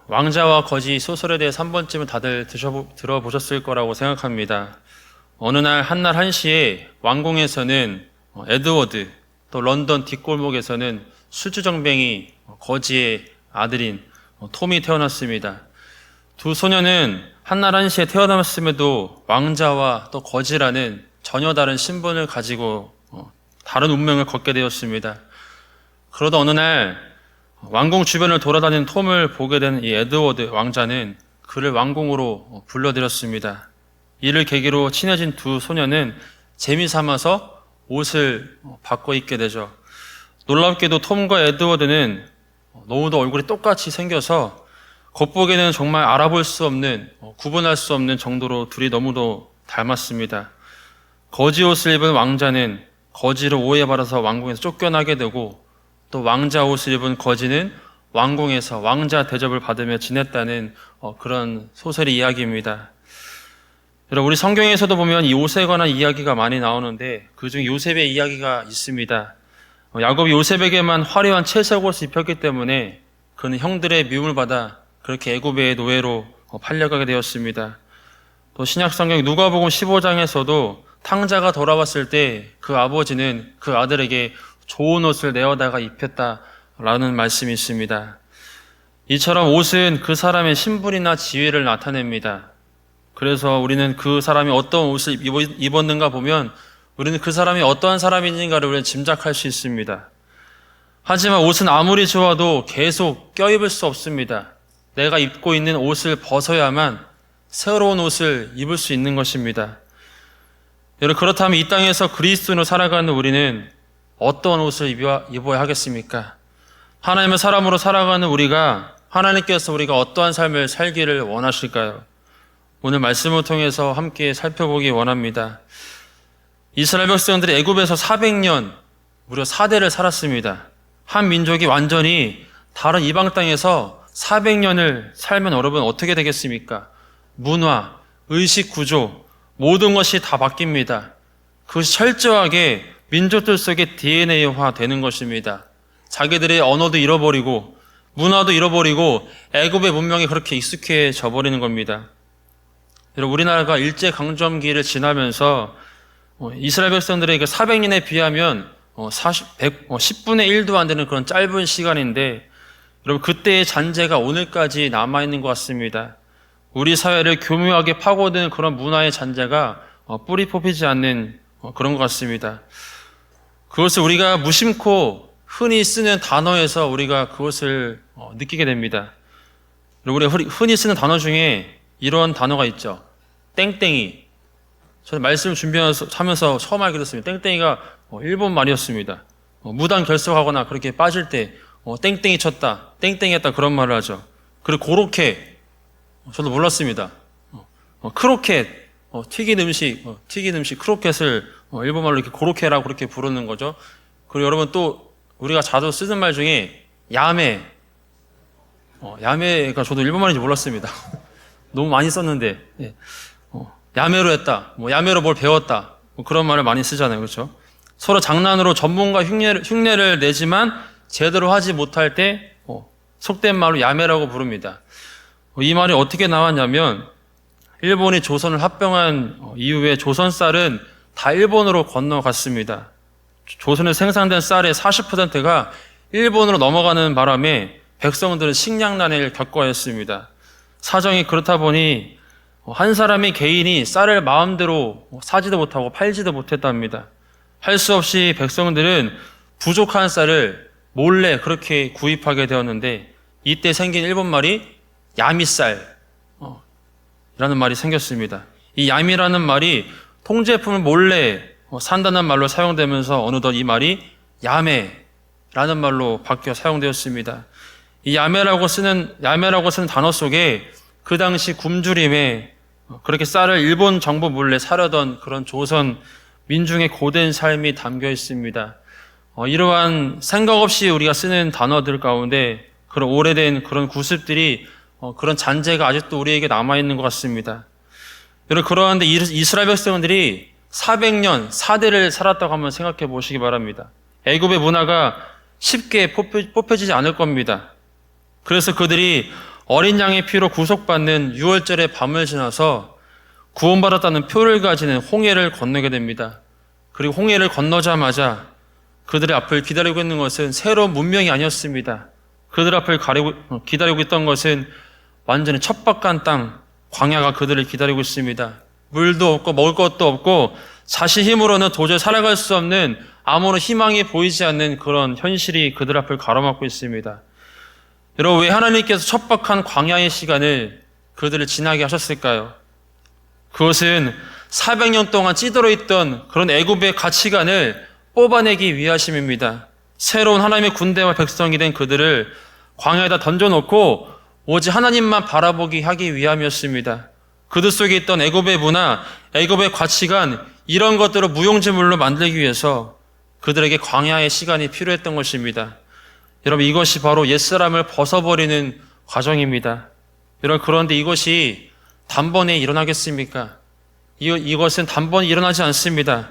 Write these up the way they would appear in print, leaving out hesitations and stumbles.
왕자와 거지 소설에 대해서 한 번쯤은 다들 들어보셨을 거라고 생각합니다. 어느 날 한날 한시에 왕궁에서는 에드워드, 또 런던 뒷골목에서는 술주정뱅이 거지의 아들인 톰이 태어났습니다. 두 소녀는 한날 한시에 태어났음에도 왕자와 또 거지라는 전혀 다른 신분을 가지고 다른 운명을 걷게 되었습니다. 그러다 어느 날 왕궁 주변을 돌아다니는 톰을 보게 된 이 에드워드 왕자는 그를 왕궁으로 불러들였습니다. 이를 계기로 친해진 두 소녀는 재미삼아서 옷을 바꿔 입게 되죠. 놀랍게도 톰과 에드워드는 너무도 얼굴이 똑같이 생겨서 겉보기에는 정말 알아볼 수 없는, 구분할 수 없는 정도로 둘이 너무도 닮았습니다. 거지 옷을 입은 왕자는 거지를 오해받아서 왕궁에서 쫓겨나게 되고, 또 왕자 옷을 입은 거지는 왕궁에서 왕자 대접을 받으며 지냈다는 그런 소설의 이야기입니다. 여러분, 우리 성경에서도 보면 이 옷에 관한 이야기가 많이 나오는데 그중 요셉의 이야기가 있습니다. 야곱이 요셉에게만 화려한 채색 옷을 입혔기 때문에 그는 형들의 미움을 받아 그렇게 애굽의 노예로 팔려가게 되었습니다. 또 신약 성경 누가복음 15장에서도 탕자가 돌아왔을 때 그 아버지는 그 아들에게 좋은 옷을 내어다가 입혔다라는 말씀이 있습니다. 이처럼 옷은 그 사람의 신분이나 지위를 나타냅니다. 그래서 우리는 그 사람이 어떤 옷을 입었는가 보면 우리는 그 사람이 어떠한 사람인가를 우리는 짐작할 수 있습니다. 하지만 옷은 아무리 좋아도 계속 껴입을 수 없습니다. 내가 입고 있는 옷을 벗어야만 새로운 옷을 입을 수 있는 것입니다. 여러분, 그렇다면 이 땅에서 그리스도인으로 살아가는 우리는 어떤 옷을 입어야 하겠습니까? 하나님의 사람으로 살아가는 우리가 하나님께서 우리가 어떠한 삶을 살기를 원하실까요? 오늘 말씀을 통해서 함께 살펴보기 원합니다. 이스라엘 백성들이 애굽에서 400년, 무려 4대를 살았습니다. 한 민족이 완전히 다른 이방 땅에서 400년을 살면 여러분 어떻게 되겠습니까? 문화, 의식 구조, 모든 것이 다 바뀝니다. 그것이 철저하게 민족들 속에 DNA화 되는 것입니다. 자기들의 언어도 잃어버리고 문화도 잃어버리고 애굽의 문명이 그렇게 익숙해져 버리는 겁니다. 여러분, 우리나라가 일제강점기를 지나면서 이스라엘 백성들에게 400년에 비하면 10분의 1도 안 되는 그런 짧은 시간인데 여러분, 그때의 잔재가 오늘까지 남아있는 것 같습니다. 우리 사회를 교묘하게 파고드는 그런 문화의 잔재가 뿌리 뽑히지 않는 그런 것 같습니다. 그것을 우리가 무심코 흔히 쓰는 단어에서 우리가 그것을 느끼게 됩니다. 우리가 흔히 쓰는 단어 중에 이런 단어가 있죠. 땡땡이. 저는 말씀을 준비하면서 처음 알게 됐습니다. 땡땡이가 일본 말이었습니다. 무단 결석하거나 그렇게 빠질 때 땡땡이 쳤다, 땡땡이 했다 그런 말을 하죠. 그리고 고로케. 저도 몰랐습니다. 크로켓. 튀긴 음식 크로켓을 일본말로 이렇게 고로케라고 그렇게 부르는 거죠. 그리고 여러분 또 우리가 자주 쓰는 말 중에 야매. 야매가 저도 일본말인지 몰랐습니다. 너무 많이 썼는데 야매로 했다, 야매로 뭘 배웠다, 그런 말을 많이 쓰잖아요. 그렇죠? 서로 장난으로 전문가 흉내를 내지만 제대로 하지 못할 때 속된 말로 야매라고 부릅니다. 이 말이 어떻게 나왔냐면 일본이 조선을 합병한 이후에 조선 쌀은 다 일본으로 건너갔습니다. 조선에 생산된 쌀의 40%가 일본으로 넘어가는 바람에 백성들은 식량난을 겪어야 했습니다. 사정이 그렇다 보니 한 사람이 개인이 쌀을 마음대로 사지도 못하고 팔지도 못했답니다. 할 수 없이 백성들은 부족한 쌀을 몰래 그렇게 구입하게 되었는데 이때 생긴 일본말이 야미쌀 라는 말이 생겼습니다. 이 야미라는 말이 통제품을 몰래 산다는 말로 사용되면서 어느덧 이 말이 야매라는 말로 바뀌어 사용되었습니다. 이 야매라고 쓰는 단어 속에 그 당시 굶주림에 그렇게 쌀을 일본 정부 몰래 사려던 그런 조선 민중의 고된 삶이 담겨 있습니다. 이러한 생각 없이 우리가 쓰는 단어들 가운데 그런 오래된 그런 구습들이 그런 잔재가 아직도 우리에게 남아있는 것 같습니다. 여러분, 그러한데 이스라엘 백성들이 400년, 4대를 살았다고 한번 생각해 보시기 바랍니다. 애굽의 문화가 쉽게 뽑혀지지 않을 겁니다. 그래서 그들이 어린 양의 피로 구속받는 유월절의 밤을 지나서 구원받았다는 표를 가지는 홍해를 건너게 됩니다. 그리고 홍해를 건너자마자 그들의 앞을 기다리고 있는 것은 새로운 문명이 아니었습니다. 그들 앞을 기다리고 있던 것은 완전히 척박한 땅, 광야가 그들을 기다리고 있습니다. 물도 없고 먹을 것도 없고 자신 힘으로는 도저히 살아갈 수 없는 아무런 희망이 보이지 않는 그런 현실이 그들 앞을 가로막고 있습니다. 여러분, 왜 하나님께서 척박한 광야의 시간을 그들을 지나게 하셨을까요? 그것은 400년 동안 찌들어 있던 그런 애굽의 가치관을 뽑아내기 위하심입니다. 새로운 하나님의 군대와 백성이 된 그들을 광야에다 던져놓고 오직 하나님만 바라보게 하기 위함이었습니다. 그들 속에 있던 애굽의 문화, 애굽의 가치관, 이런 것들을 무용지물로 만들기 위해서 그들에게 광야의 시간이 필요했던 것입니다. 여러분, 이것이 바로 옛사람을 벗어버리는 과정입니다. 여러분, 그런데 이것이 단번에 일어나겠습니까? 이것은 단번에 일어나지 않습니다.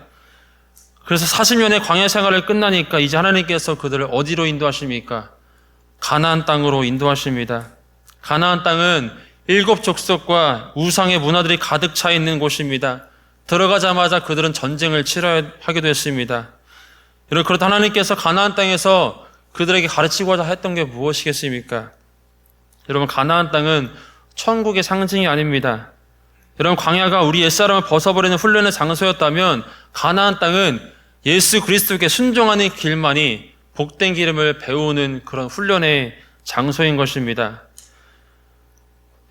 그래서 40년의 광야 생활을 끝나니까 이제 하나님께서 그들을 어디로 인도하십니까? 가나안 땅으로 인도하십니다. 가나안 땅은 7 족속과 우상의 문화들이 가득 차 있는 곳입니다. 들어가자마자 그들은 전쟁을 치러하게 됐습니다. 여러분, 그렇다 하나님께서 가나안 땅에서 그들에게 가르치고자 했던 게 무엇이겠습니까? 여러분, 가나안 땅은 천국의 상징이 아닙니다. 여러분, 광야가 우리 옛사람을 벗어버리는 훈련의 장소였다면 가나안 땅은 예수 그리스도께 순종하는 길만이 복된 기름을 배우는 그런 훈련의 장소인 것입니다.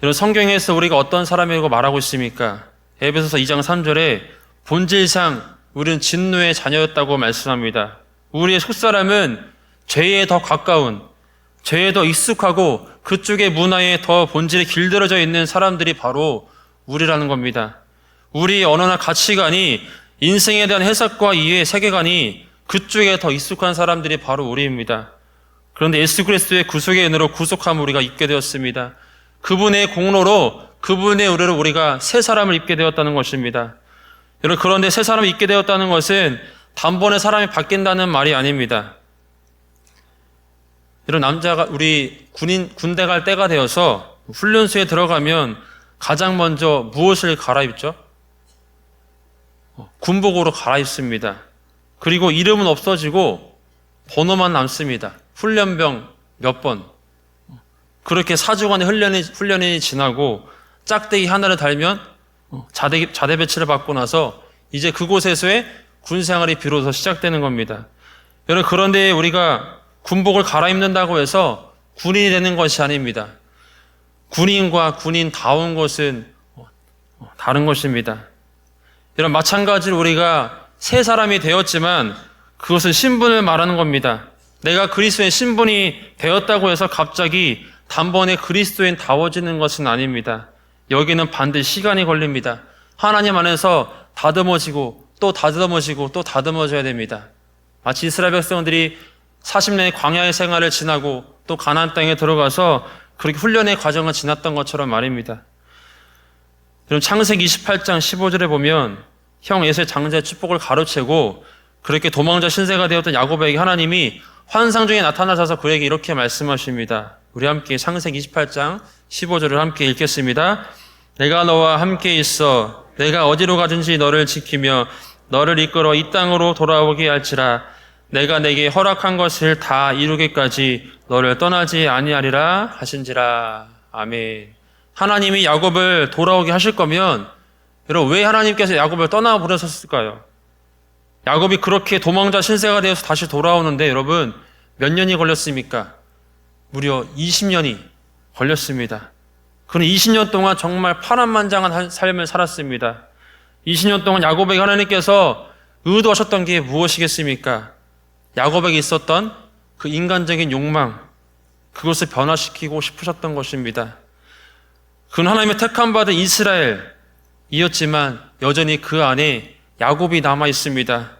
여러분, 성경에서 우리가 어떤 사람이라고 말하고 있습니까? 에베소서 2장 3절에 본질상 우리는 진노의 자녀였다고 말씀합니다. 우리의 속사람은 죄에 더 가까운, 죄에 더 익숙하고 그쪽의 문화에 더 본질이 길들여져 있는 사람들이 바로 우리라는 겁니다. 우리의 언어나 가치관이, 인생에 대한 해석과 이해의 세계관이 그쪽에 더 익숙한 사람들이 바로 우리입니다. 그런데 예수 그리스도의 구속의 은혜로 구속함을 우리가 입게 되었습니다. 그분의 공로로, 그분의 의뢰로 우리가 새 사람을 입게 되었다는 것입니다. 여러분, 그런데 새 사람을 입게 되었다는 것은 단번에 사람이 바뀐다는 말이 아닙니다. 이런 남자가, 우리 군대 갈 때가 되어서 훈련소에 들어가면 가장 먼저 무엇을 갈아입죠? 군복으로 갈아입습니다. 그리고 이름은 없어지고 번호만 남습니다. 훈련병 몇 번. 그렇게 4주간의 훈련이 지나고 짝대기 하나를 달면 자대 배치를 받고 나서 이제 그곳에서의 군생활이 비로소 시작되는 겁니다. 여러분, 그런데 우리가 군복을 갈아입는다고 해서 군인이 되는 것이 아닙니다. 군인과 군인다운 것은 다른 것입니다. 여러분, 마찬가지로 우리가 새 사람이 되었지만 그것은 신분을 말하는 겁니다. 내가 그리스도의 신분이 되었다고 해서 갑자기 단번에 그리스도인 다워지는 것은 아닙니다. 여기는 반드시 시간이 걸립니다. 하나님 안에서 다듬어지고 또 다듬어지고 또 다듬어져야 됩니다. 마치 이스라엘 백성들이 40년의 광야의 생활을 지나고 또 가나안 땅에 들어가서 그렇게 훈련의 과정을 지났던 것처럼 말입니다. 여러분, 창세기 28장 15절에 보면 형 에서의 장자의 축복을 가로채고 그렇게 도망자 신세가 되었던 야곱에게 하나님이 환상 중에 나타나셔서 그에게 이렇게 말씀하십니다. 우리 함께 창세기 28장 15절을 함께 읽겠습니다. 내가 너와 함께 있어 내가 어디로 가든지 너를 지키며 너를 이끌어 이 땅으로 돌아오게 할지라 내가 내게 허락한 것을 다 이루기까지 너를 떠나지 아니하리라 하신지라. 아멘. 하나님이 야곱을 돌아오게 하실 거면 여러분, 왜 하나님께서 야곱을 떠나보내셨을까요? 야곱이 그렇게 도망자 신세가 되어서 다시 돌아오는데 여러분, 몇 년이 걸렸습니까? 무려 20년이 걸렸습니다. 그는 20년 동안 정말 파란만장한 삶을 살았습니다. 20년 동안 야곱에게 하나님께서 의도하셨던 게 무엇이겠습니까? 야곱에게 있었던 그 인간적인 욕망, 그것을 변화시키고 싶으셨던 것입니다. 그는 하나님의 택함받은 이스라엘이었지만 여전히 그 안에 야곱이 남아 있습니다.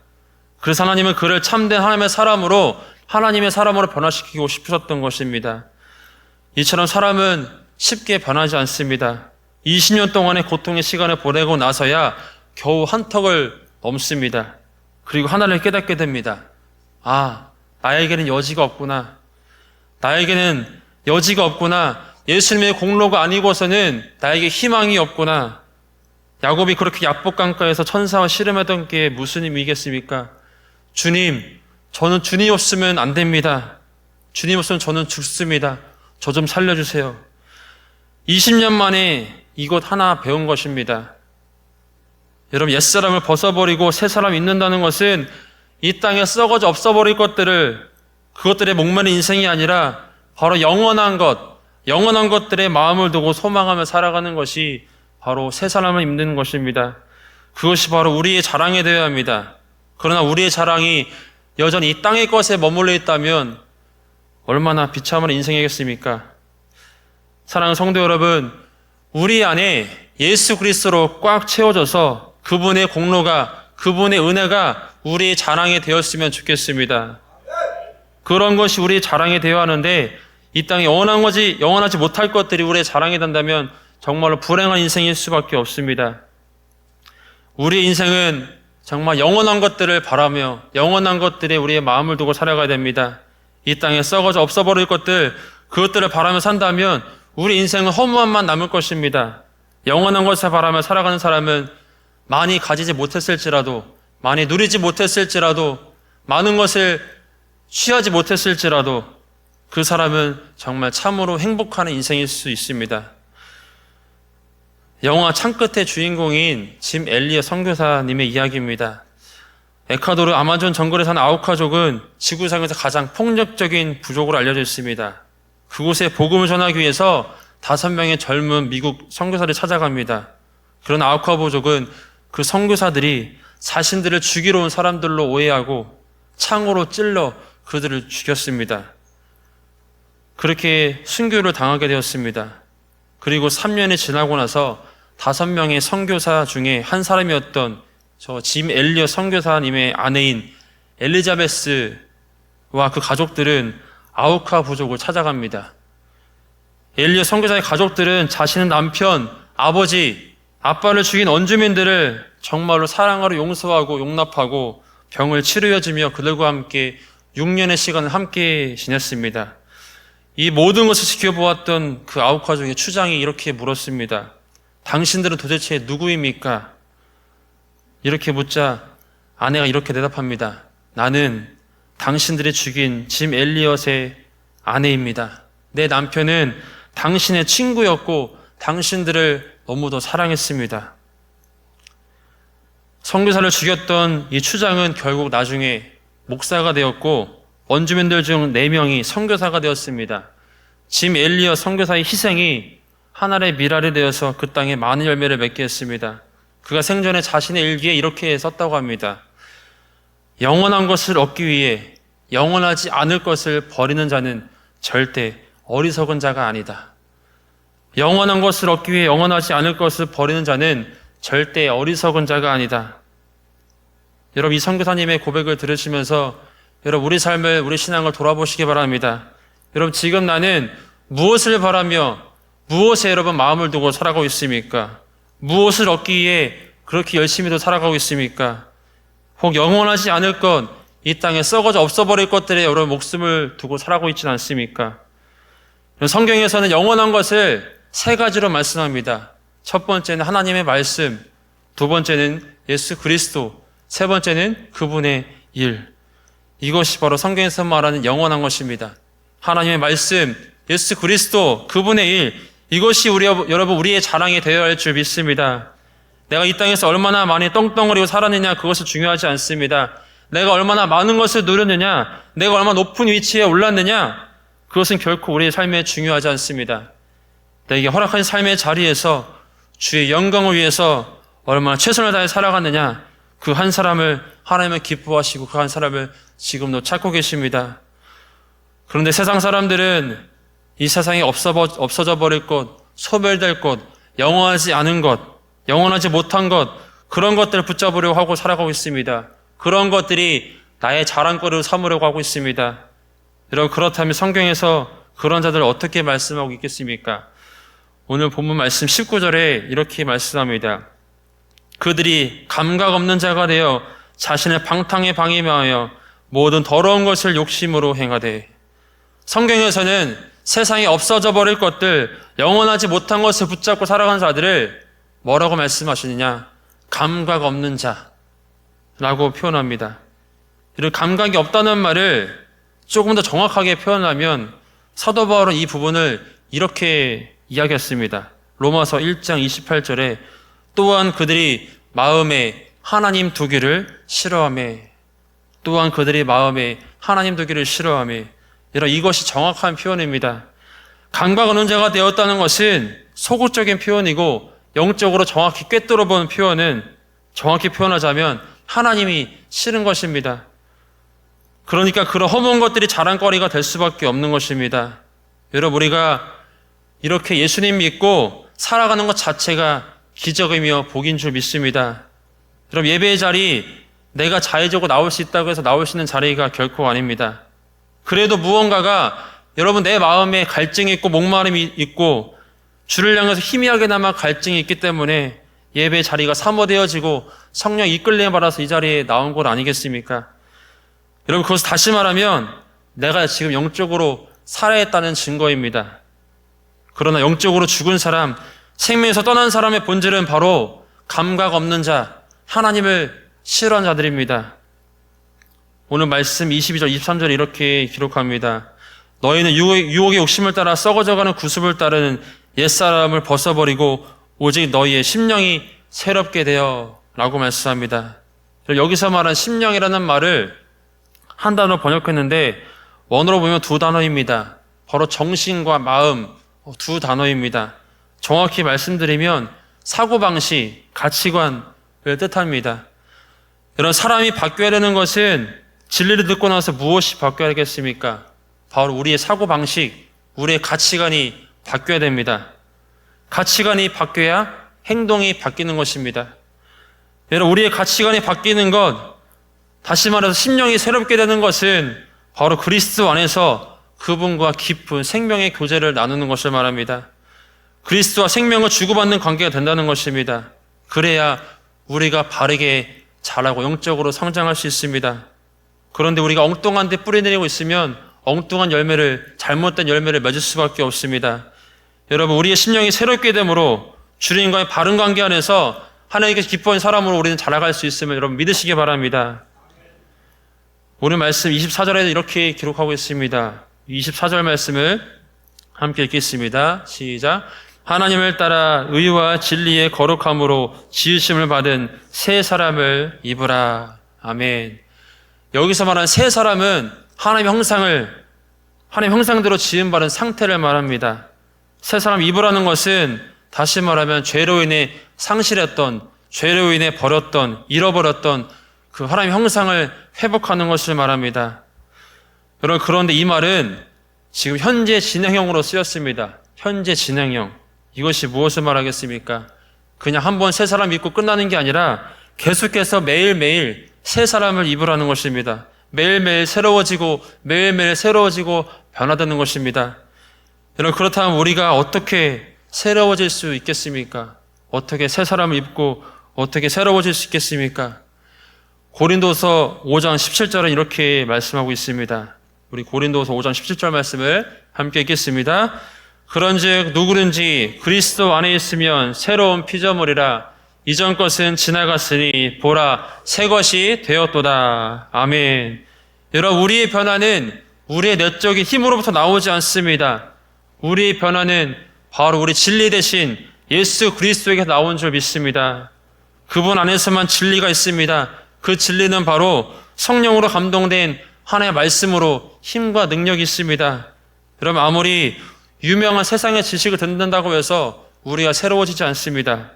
그래서 하나님은 그를 참된 하나님의 사람으로 변화시키고 싶으셨던 것입니다. 이처럼 사람은 쉽게 변하지 않습니다. 20년 동안의 고통의 시간을 보내고 나서야 겨우 한턱을 넘습니다. 그리고 하나를 깨닫게 됩니다. 아, 나에게는 여지가 없구나. 나에게는 여지가 없구나. 예수님의 공로가 아니고서는 나에게 희망이 없구나. 야곱이 그렇게 야복강가에서 천사와 씨름하던 게 무슨 의미겠습니까? 주님, 저는 주님 없으면 안 됩니다. 주님 없으면 저는 죽습니다. 저 좀 살려주세요. 20년 만에 이것 하나 배운 것입니다. 여러분, 옛사람을 벗어버리고 새 사람 있는다는 것은 이 땅에 썩어져 없어버릴 그것들의 목마른 인생이 아니라 바로 영원한 것들의 마음을 두고 소망하며 살아가는 것이 바로 새 사람을 입는 것입니다. 그것이 바로 우리의 자랑이 되어야 합니다. 그러나 우리의 자랑이 여전히 이 땅의 것에 머물러 있다면 얼마나 비참한 인생이겠습니까? 사랑하는 성도 여러분, 우리 안에 예수 그리스도로 꽉 채워져서 그분의 공로가, 그분의 은혜가 우리의 자랑이 되었으면 좋겠습니다. 그런 것이 우리의 자랑이 되어야 하는데 이 땅에 영원하지 못할 것들이 우리의 자랑이 된다면 정말로 불행한 인생일 수밖에 없습니다. 우리의 인생은 정말 영원한 것들을 바라며 영원한 것들에 우리의 마음을 두고 살아가야 됩니다. 이 땅에 썩어져 없어버릴 그것들을 바라며 산다면 우리 인생은 허무함만 남을 것입니다. 영원한 것을 바라며 살아가는 사람은 많이 가지지 못했을지라도, 많이 누리지 못했을지라도, 많은 것을 취하지 못했을지라도 그 사람은 정말 참으로 행복한 인생일 수 있습니다. 영화 창끝의 주인공인 짐 엘리엇 선교사님의 이야기입니다. 에콰도르 아마존 정글에 사는 아우카족은 지구상에서 가장 폭력적인 부족으로 알려져 있습니다. 그곳에 복음을 전하기 위해서 5명의 젊은 미국 선교사를 찾아갑니다. 그런 아우카족은 그 선교사들이 자신들을 죽이러 온 사람들로 오해하고 창으로 찔러 그들을 죽였습니다. 그렇게 순교를 당하게 되었습니다. 그리고 3년이 지나고 나서 5명의 선교사 중에 한 사람이었던 저 짐 엘리엇 선교사님의 아내인 엘리자베스와 그 가족들은 아우카 부족을 찾아갑니다. 엘리엇 선교사의 가족들은 자신의 남편, 아버지, 아빠를 죽인 원주민들을 정말로 사랑하러 용서하고 용납하고 병을 치료해주며 그들과 함께 6년의 시간을 함께 지냈습니다. 이 모든 것을 지켜보았던 그 아우카족의 추장이 이렇게 물었습니다. 당신들은 도대체 누구입니까? 이렇게 묻자 아내가 이렇게 대답합니다. 나는 당신들이 죽인 짐 엘리엇의 아내입니다. 내 남편은 당신의 친구였고 당신들을 너무도 사랑했습니다. 선교사를 죽였던 이 추장은 결국 나중에 목사가 되었고 원주민들 중 4명이 선교사가 되었습니다. 짐 엘리엇 선교사의 희생이 하늘의 미랄이 되어서 그 땅에 많은 열매를 맺게 했습니다. 그가 생전에 자신의 일기에 이렇게 썼다고 합니다. 영원한 것을 얻기 위해 영원하지 않을 것을 버리는 자는 절대 어리석은 자가 아니다. 영원한 것을 얻기 위해 영원하지 않을 것을 버리는 자는 절대 어리석은 자가 아니다. 여러분, 이 선교사님의 고백을 들으시면서 여러분, 우리 삶을, 우리 신앙을 돌아보시기 바랍니다. 여러분, 지금 나는 무엇을 바라며 무엇에 여러분 마음을 두고 살아가고 있습니까? 무엇을 얻기 위해 그렇게 열심히도 살아가고 있습니까? 혹 영원하지 않을 것, 이 땅에 썩어져 없어버릴 것들에 여러분 목숨을 두고 살아가고 있지는 않습니까? 성경에서는 영원한 것을 3가지로 말씀합니다. 첫 번째는 하나님의 말씀, 2번째는 예수 그리스도, 3번째는 그분의 일. 이것이 바로 성경에서 말하는 영원한 것입니다. 하나님의 말씀, 예수 그리스도, 그분의 일, 이것이 여러분 우리의 자랑이 되어야 할 줄 믿습니다. 내가 이 땅에서 얼마나 많이 떵떵거리고 살았느냐, 그것은 중요하지 않습니다. 내가 얼마나 많은 것을 누렸느냐, 내가 얼마나 높은 위치에 올랐느냐, 그것은 결코 우리의 삶에 중요하지 않습니다. 내게 허락한 삶의 자리에서 주의 영광을 위해서 얼마나 최선을 다해 살아갔느냐, 그 한 사람을 하나님은 기뻐하시고 그 한 사람을 지금도 찾고 계십니다. 그런데 세상 사람들은 이 세상에 없어져 버릴 것, 소멸될 것, 영원하지 않은 것, 영원하지 못한 것, 그런 것들을 붙잡으려고 하고 살아가고 있습니다. 그런 것들이 나의 자랑거리로 삼으려고 하고 있습니다. 여러분, 그렇다면 성경에서 그런 자들을 어떻게 말씀하고 있겠습니까? 오늘 본문 말씀 19절에 이렇게 말씀합니다. 그들이 감각 없는 자가 되어 자신의 방탕에 방임하여 모든 더러운 것을 욕심으로 행하되. 성경에서는 세상에 없어져 버릴 것들, 영원하지 못한 것을 붙잡고 살아가는 자들을 뭐라고 말씀하시느냐? 감각 없는 자라고 표현합니다. 이런 감각이 없다는 말을 조금 더 정확하게 표현하면 사도 바울은 이 부분을 이렇게 이야기했습니다. 로마서 1장 28절에 또한 그들이 마음에 하나님 두기를 싫어하며, 또한 그들이 마음에 하나님 두기를 싫어하며, 이것이 정확한 표현입니다. 감각 없는 자가 되었다는 것은 소극적인 표현이고, 영적으로 정확히 꿰뚫어 보는 표현은, 정확히 표현하자면 하나님이 싫은 것입니다. 그러니까 그런 허무한 것들이 자랑거리가 될 수밖에 없는 것입니다. 여러분, 우리가 이렇게 예수님 믿고 살아가는 것 자체가 기적이며 복인 줄 믿습니다. 여러분, 예배의 자리, 내가 자의적으로 나올 수 있다고 해서 나올 수 있는 자리가 결코 아닙니다. 그래도 무언가가 여러분 내 마음에 갈증이 있고 목마름이 있고 주를 향해서 희미하게나마 갈증이 있기 때문에 예배의 자리가 사모되어지고 성령 이끌림을 받아서 이 자리에 나온 것 아니겠습니까? 여러분, 그것을 다시 말하면 내가 지금 영적으로 살아있다는 증거입니다. 그러나 영적으로 죽은 사람, 생명에서 떠난 사람의 본질은 바로 감각 없는 자, 하나님을 싫어하는 자들입니다. 오늘 말씀 22절, 23절에 이렇게 기록합니다. 너희는 유혹의 욕심을 따라 썩어져가는 구습을 따르는 옛사람을 벗어버리고 오직 너희의 심령이 새롭게 되어 라고 말씀합니다. 여기서 말한 심령이라는 말을 한 단어 번역했는데 원어로 보면 두 단어입니다. 바로 정신과 마음 두 단어입니다. 정확히 말씀드리면 사고방식, 가치관을 뜻합니다. 이런 사람이 바뀌어야 되는 것은 진리를 듣고 나서 무엇이 바뀌어야 겠습니까? 바로 우리의 사고방식, 우리의 가치관이 바뀌어야 됩니다. 가치관이 바뀌어야 행동이 바뀌는 것입니다. 여러분, 우리의 가치관이 바뀌는 것, 다시 말해서 심령이 새롭게 되는 것은 바로 그리스도 안에서 그분과 깊은 생명의 교제를 나누는 것을 말합니다. 그리스도와 생명을 주고받는 관계가 된다는 것입니다. 그래야 우리가 바르게 자라고 영적으로 성장할 수 있습니다. 그런데 우리가 엉뚱한 데 뿌리 내리고 있으면 엉뚱한 열매를, 잘못된 열매를 맺을 수밖에 없습니다. 여러분, 우리의 심령이 새롭게 되므로 주님과의 바른 관계 안에서 하나님께서 기뻐하는 사람으로 우리는 자라갈 수 있음을 여러분 믿으시기 바랍니다. 오늘 말씀 24절에 이렇게 기록하고 있습니다. 24절 말씀을 함께 읽겠습니다. 시작. 하나님을 따라 의와 진리의 거룩함으로 지으심을 받은 새 사람을 입으라. 아멘. 여기서 말하는 새 사람은 하나님 형상대로 지음받은 상태를 말합니다. 새 사람 입으라는 것은 다시 말하면 죄로 인해 상실했던, 죄로 인해 버렸던, 잃어버렸던 그 하나님 형상을 회복하는 것을 말합니다. 여러분, 그런데 이 말은 지금 현재 진행형으로 쓰였습니다. 현재 진행형. 이것이 무엇을 말하겠습니까? 그냥 한번 새 사람 입고 끝나는 게 아니라 계속해서 매일매일 새 사람을 입으라는 것입니다. 매일매일 새로워지고 매일매일 새로워지고 변화되는 것입니다. 여러분, 그렇다면 우리가 어떻게 새로워질 수 있겠습니까? 어떻게 새 사람을 입고 어떻게 새로워질 수 있겠습니까? 고린도서 5장 17절은 이렇게 말씀하고 있습니다. 우리 고린도서 5장 17절 말씀을 함께 읽겠습니다. 그런즉 누구든지 그리스도 안에 있으면 새로운 피조물이라. 이전 것은 지나갔으니 보라 새 것이 되었도다. 아멘. 여러분, 우리의 변화는 우리의 내적인 힘으로부터 나오지 않습니다. 우리의 변화는 바로 우리 진리 대신 예수 그리스도에게 나온 줄 믿습니다. 그분 안에서만 진리가 있습니다. 그 진리는 바로 성령으로 감동된 하나님의 말씀으로 힘과 능력이 있습니다. 여러분, 아무리 유명한 세상의 지식을 듣는다고 해서 우리가 새로워지지 않습니다.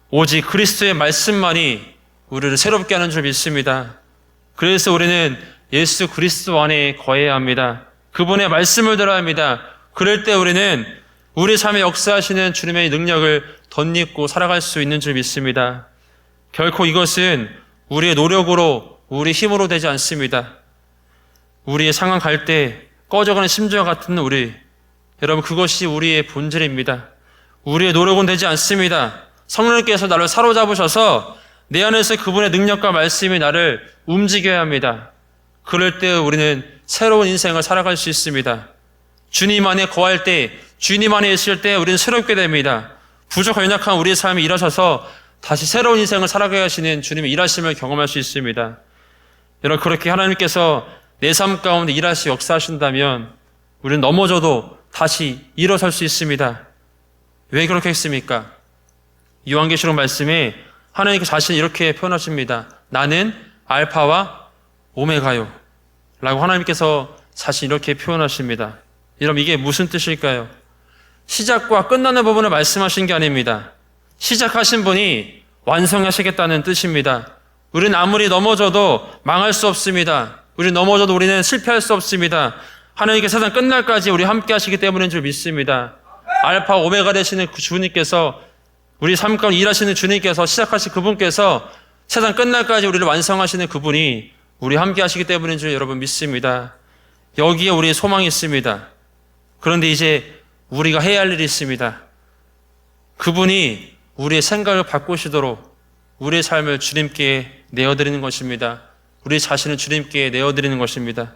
오직 그리스도의 말씀만이 우리를 새롭게 하는 줄 믿습니다. 그래서 우리는 예수 그리스도 안에 거해야 합니다. 그분의 말씀을 들어야 합니다. 그럴 때 우리는 우리 삶에 역사하시는 주님의 능력을 덧입고 살아갈 수 있는 줄 믿습니다. 결코 이것은 우리의 노력으로, 우리 힘으로 되지 않습니다. 우리의 상황 갈 때 꺼져가는 심지와 같은 우리, 여러분, 그것이 우리의 본질입니다. 우리의 노력은 되지 않습니다. 성령께서 나를 사로잡으셔서 내 안에서 그분의 능력과 말씀이 나를 움직여야 합니다. 그럴 때 우리는 새로운 인생을 살아갈 수 있습니다. 주님 안에 거할 때, 주님 안에 있을 때 우리는 새롭게 됩니다. 부족한 연약한 우리의 삶이 일어서서 다시 새로운 인생을 살아가게 하시는 주님의 일하심을 경험할 수 있습니다. 여러분, 그렇게 하나님께서 내 삶 가운데 일하시 역사하신다면 우리는 넘어져도 다시 일어설 수 있습니다. 왜 그렇게 했습니까? 요한계시록 말씀에 하나님께서 자신을 이렇게 표현하십니다. 나는 알파와 오메가요 라고 하나님께서 자신 이렇게 표현하십니다. 여러분, 이게 무슨 뜻일까요? 시작과 끝나는 부분을 말씀하신 게 아닙니다. 시작하신 분이 완성하시겠다는 뜻입니다. 우리는 아무리 넘어져도 망할 수 없습니다. 우리는 넘어져도 우리는 실패할 수 없습니다. 하나님께서 세상 끝날까지 우리 함께 하시기 때문인 줄 믿습니다. 알파 오메가 되시는 그 주님께서, 우리 삶 가운데 일하시는 주님께서, 시작하신 그분께서 세상 끝날까지 우리를 완성하시는 그분이 우리 함께 하시기 때문인 줄 여러분 믿습니다. 여기에 우리의 소망이 있습니다. 그런데 이제 우리가 해야 할 일이 있습니다. 그분이 우리의 생각을 바꾸시도록 우리의 삶을 주님께 내어드리는 것입니다. 우리 자신을 주님께 내어드리는 것입니다.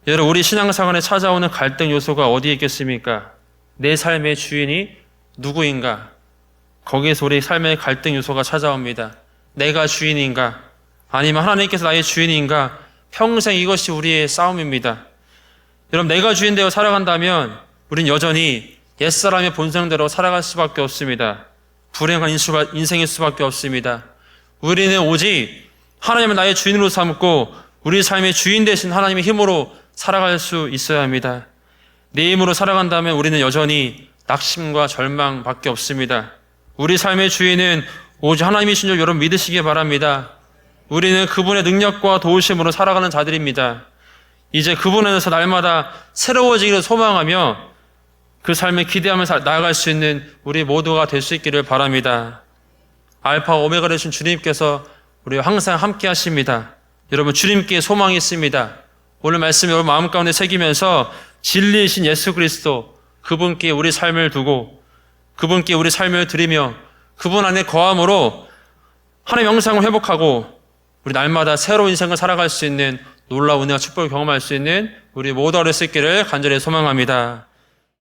여러분, 우리 신앙생활에 찾아오는 갈등 요소가 어디에 있겠습니까? 내 삶의 주인이 누구인가? 거기에서 우리 삶의 갈등 요소가 찾아옵니다. 내가 주인인가? 아니면 하나님께서 나의 주인인가? 평생 이것이 우리의 싸움입니다. 여러분, 내가 주인 되어 살아간다면 우린 여전히 옛사람의 본성대로 살아갈 수밖에 없습니다. 불행한 인생일 수밖에 없습니다. 우리는 오직 하나님을 나의 주인으로 삼고 우리 삶의 주인 되신 하나님의 힘으로 살아갈 수 있어야 합니다. 내 힘으로 살아간다면 우리는 여전히 낙심과 절망밖에 없습니다. 우리 삶의 주인은 오직 하나님이신 줄 여러분 믿으시기 바랍니다. 우리는 그분의 능력과 도우심으로 살아가는 자들입니다. 이제 그분 안에서 날마다 새로워지기를 소망하며 그 삶에 기대하면서 나아갈 수 있는 우리 모두가 될 수 있기를 바랍니다. 알파 오메가 되신 주님께서 우리와 항상 함께 하십니다. 여러분, 주님께 소망이 있습니다. 오늘 말씀 여러분 마음 가운데 새기면서 진리이신 예수 그리스도, 그분께 우리 삶을 두고 그분께 우리 삶을 드리며 그분 안에 거함으로 하나님의 영상을 회복하고 우리 날마다 새로운 인생을 살아갈 수 있는 놀라운 은혜와 축복을 경험할 수 있는 우리 모두가 될 수 있기를 간절히 소망합니다.